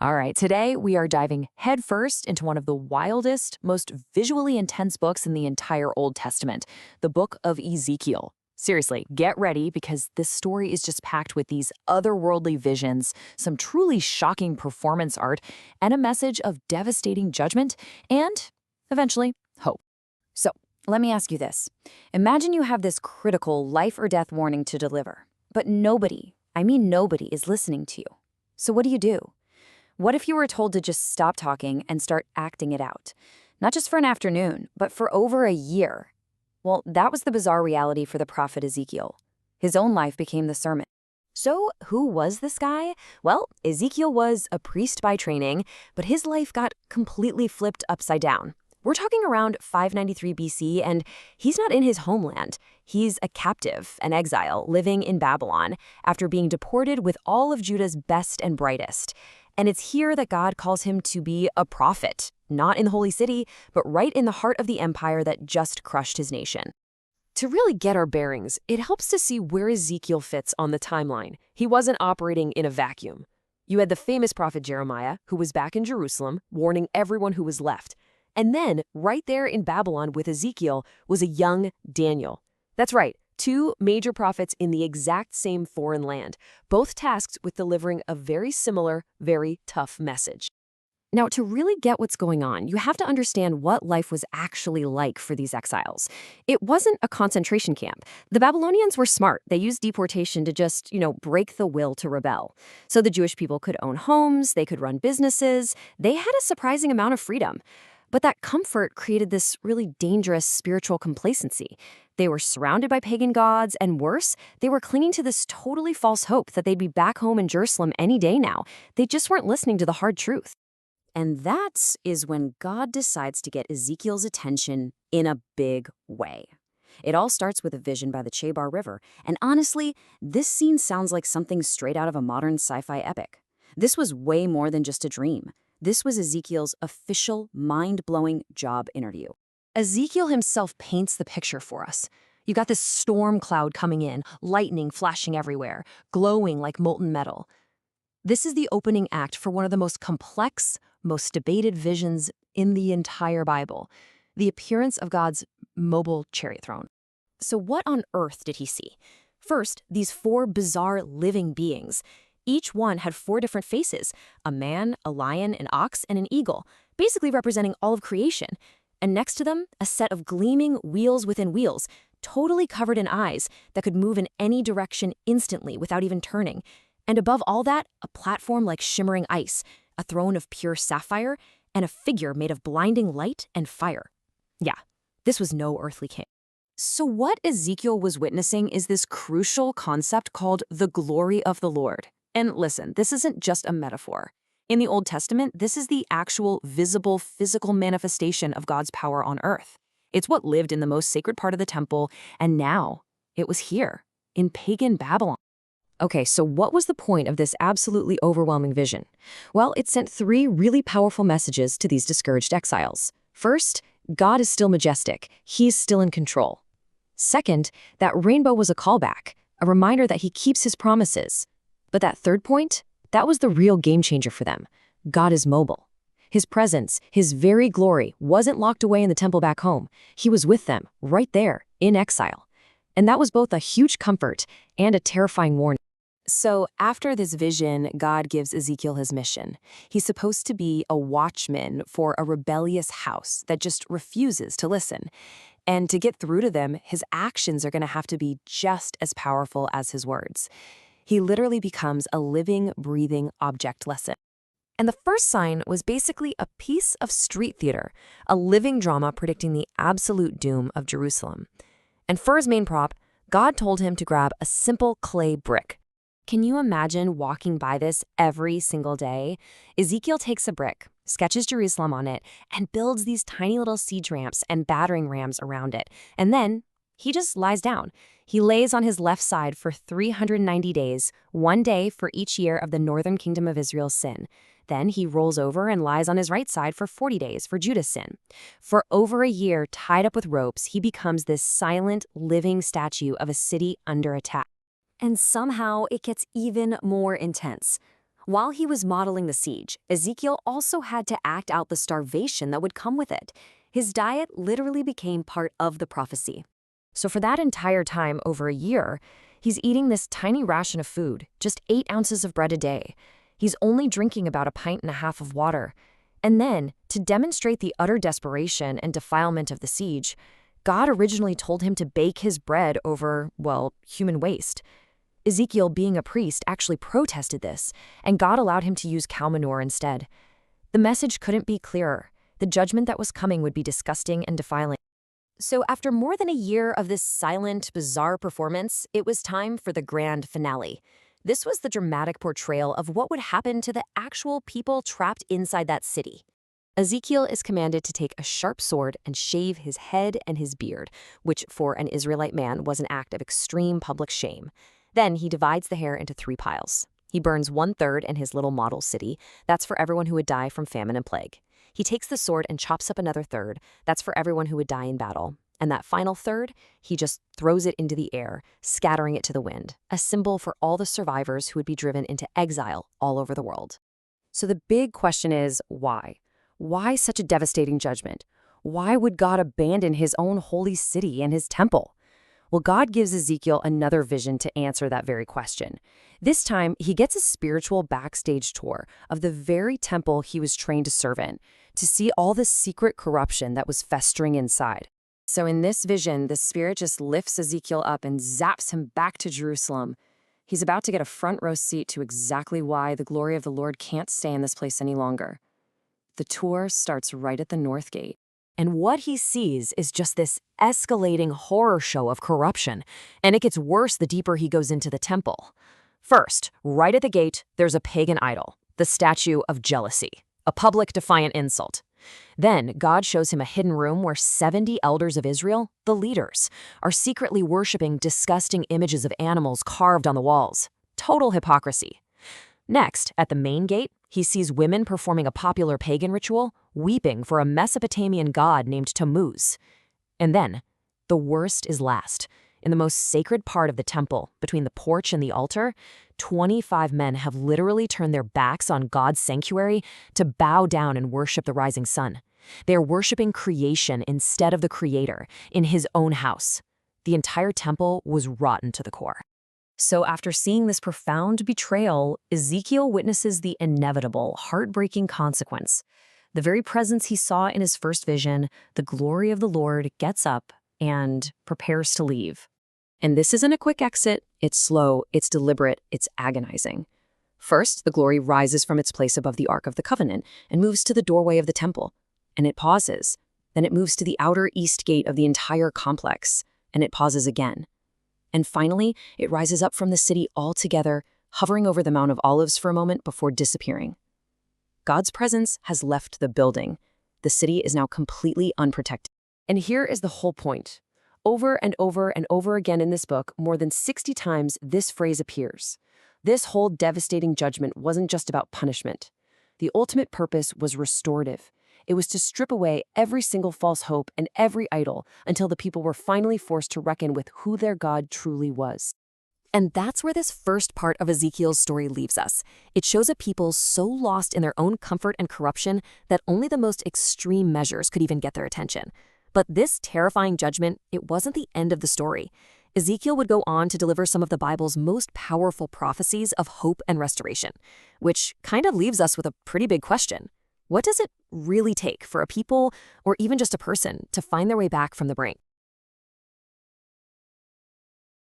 All right, today we are diving headfirst into one of the wildest, most visually intense books in the entire Old Testament, the Book of Ezekiel. Seriously, get ready because this story is just packed with these otherworldly visions, some truly shocking performance art, and a message of devastating judgment and, eventually, hope. So, let me ask you this. Imagine you have this critical life or death warning to deliver, but nobody, I mean nobody, is listening to you. So what do? What if you were told to just stop talking and start acting it out? Not just for an afternoon, but for over a year. Well, that was the bizarre reality for the prophet Ezekiel. His own life became the sermon. So, who was this guy? Well, Ezekiel was a priest by training, but his life got completely flipped upside down. We're talking around 593 BC, and he's not in his homeland. He's a captive, an exile, living in Babylon, after being deported with all of Judah's best and brightest. And it's here that God calls him to be a prophet, not in the holy city, but right in the heart of the empire that just crushed his nation. To really get our bearings, it helps to see where Ezekiel fits on the timeline. He wasn't operating in a vacuum. You had the famous prophet Jeremiah, who was back in Jerusalem, warning everyone who was left. And then, right there in Babylon with Ezekiel, was a young Daniel. That's right. Two major prophets in the exact same foreign land, both tasked with delivering a very similar, very tough message. Now, to really get what's going on, you have to understand what life was actually like for these exiles. It wasn't a concentration camp. The Babylonians were smart. They used deportation to just, break the will to rebel. So the Jewish people could own homes, they could run businesses, they had a surprising amount of freedom. But that comfort created this really dangerous spiritual complacency. They were surrounded by pagan gods, and worse, they were clinging to this totally false hope that they'd be back home in Jerusalem any day now. They just weren't listening to the hard truth. And that is when God decides to get Ezekiel's attention in a big way. It all starts with a vision by the Chebar River, and honestly, this scene sounds like something straight out of a modern sci-fi epic. This was way more than just a dream. This was Ezekiel's official, mind-blowing job interview. Ezekiel himself paints the picture for us. You got this storm cloud coming in, lightning flashing everywhere, glowing like molten metal. This is the opening act for one of the most complex, most debated visions in the entire Bible, the appearance of God's mobile chariot throne. So what on earth did he see? First, these four bizarre living beings. Each one had four different faces, a man, a lion, an ox, and an eagle, basically representing all of creation. And next to them, a set of gleaming wheels within wheels, totally covered in eyes that could move in any direction instantly without even turning. And above all that, a platform like shimmering ice, a throne of pure sapphire, and a figure made of blinding light and fire. Yeah, this was no earthly king. So what Ezekiel was witnessing is this crucial concept called the glory of the Lord. And listen, this isn't just a metaphor. In the Old Testament, this is the actual visible, physical manifestation of God's power on earth. It's what lived in the most sacred part of the temple, and now it was here, in pagan Babylon. Okay, so what was the point of this absolutely overwhelming vision? Well, it sent three really powerful messages to these discouraged exiles. First, God is still majestic. He's still in control. Second, that rainbow was a callback, a reminder that he keeps his promises. But that third point, that was the real game changer for them. God is mobile. His presence, his very glory, wasn't locked away in the temple back home. He was with them, right there, in exile. And that was both a huge comfort and a terrifying warning. So after this vision, God gives Ezekiel his mission. He's supposed to be a watchman for a rebellious house that just refuses to listen. And to get through to them, his actions are going to have to be just as powerful as his words. He literally becomes a living, breathing object lesson. And the first sign was basically a piece of street theater, a living drama predicting the absolute doom of Jerusalem. And for his main prop, God told him to grab a simple clay brick. Can you imagine walking by this every single day? Ezekiel takes a brick, sketches Jerusalem on it, and builds these tiny little siege ramps and battering rams around it. And then he just lies down. He lays on his left side for 390 days, 1 day for each year of the northern kingdom of Israel's sin. Then he rolls over and lies on his right side for 40 days for Judah's sin. For over a year, tied up with ropes, he becomes this silent, living statue of a city under attack. And somehow it gets even more intense. While he was modeling the siege, Ezekiel also had to act out the starvation that would come with it. His diet literally became part of the prophecy. So for that entire time, over a year, he's eating this tiny ration of food, just 8 ounces of bread a day. He's only drinking about 1.5 pints of water. And then, to demonstrate the utter desperation and defilement of the siege, God originally told him to bake his bread over, well, human waste. Ezekiel, being a priest, actually protested this, and God allowed him to use cow manure instead. The message couldn't be clearer. The judgment that was coming would be disgusting and defiling. So after more than a year of this silent, bizarre performance, it was time for the grand finale. This was the dramatic portrayal of what would happen to the actual people trapped inside that city. Ezekiel is commanded to take a sharp sword and shave his head and his beard, which for an Israelite man was an act of extreme public shame. Then he divides the hair into 3 piles. He burns 1/3 in his little model city. That's for everyone who would die from famine and plague. He takes the sword and chops up another 1/3. That's for everyone who would die in battle. And that final 1/3, he just throws it into the air, scattering it to the wind, a symbol for all the survivors who would be driven into exile all over the world. So the big question is, why? Why such a devastating judgment? Why would God abandon his own holy city and his temple? Well, God gives Ezekiel another vision to answer that very question. This time, he gets a spiritual backstage tour of the very temple he was trained to serve in, to see all the secret corruption that was festering inside. So in this vision, the Spirit just lifts Ezekiel up and zaps him back to Jerusalem. He's about to get a front row seat to exactly why the glory of the Lord can't stay in this place any longer. The tour starts right at the North Gate. And what he sees is just this escalating horror show of corruption, and it gets worse the deeper he goes into the temple. First, right at the gate, there's a pagan idol, the statue of jealousy, a public defiant insult. Then, God shows him a hidden room where 70 elders of Israel, the leaders, are secretly worshiping disgusting images of animals carved on the walls. Total hypocrisy. Next, at the main gate, he sees women performing a popular pagan ritual, weeping for a Mesopotamian god named Tammuz. And then, the worst is last. In the most sacred part of the temple, between the porch and the altar, 25 men have literally turned their backs on God's sanctuary to bow down and worship the rising sun. They are worshiping creation instead of the Creator in his own house. The entire temple was rotten to the core. So after seeing this profound betrayal, Ezekiel witnesses the inevitable, heartbreaking consequence. The very presence he saw in his first vision, the glory of the Lord, gets up and prepares to leave. And this isn't a quick exit. It's slow, it's deliberate, it's agonizing. First, the glory rises from its place above the Ark of the Covenant and moves to the doorway of the temple. And it pauses. Then it moves to the outer east gate of the entire complex, and it pauses again. And finally, it rises up from the city altogether, hovering over the Mount of Olives for a moment before disappearing. God's presence has left the building. The city is now completely unprotected. And here is the whole point. Over and over and over again in this book, more than 60 times this phrase appears. This whole devastating judgment wasn't just about punishment. The ultimate purpose was restorative. It was to strip away every single false hope and every idol until the people were finally forced to reckon with who their God truly was. And that's where this first part of Ezekiel's story leaves us. It shows a people so lost in their own comfort and corruption that only the most extreme measures could even get their attention. But this terrifying judgment, it wasn't the end of the story. Ezekiel would go on to deliver some of the Bible's most powerful prophecies of hope and restoration, which kind of leaves us with a pretty big question. What does it really take for a people, or even just a person, to find their way back from the brink?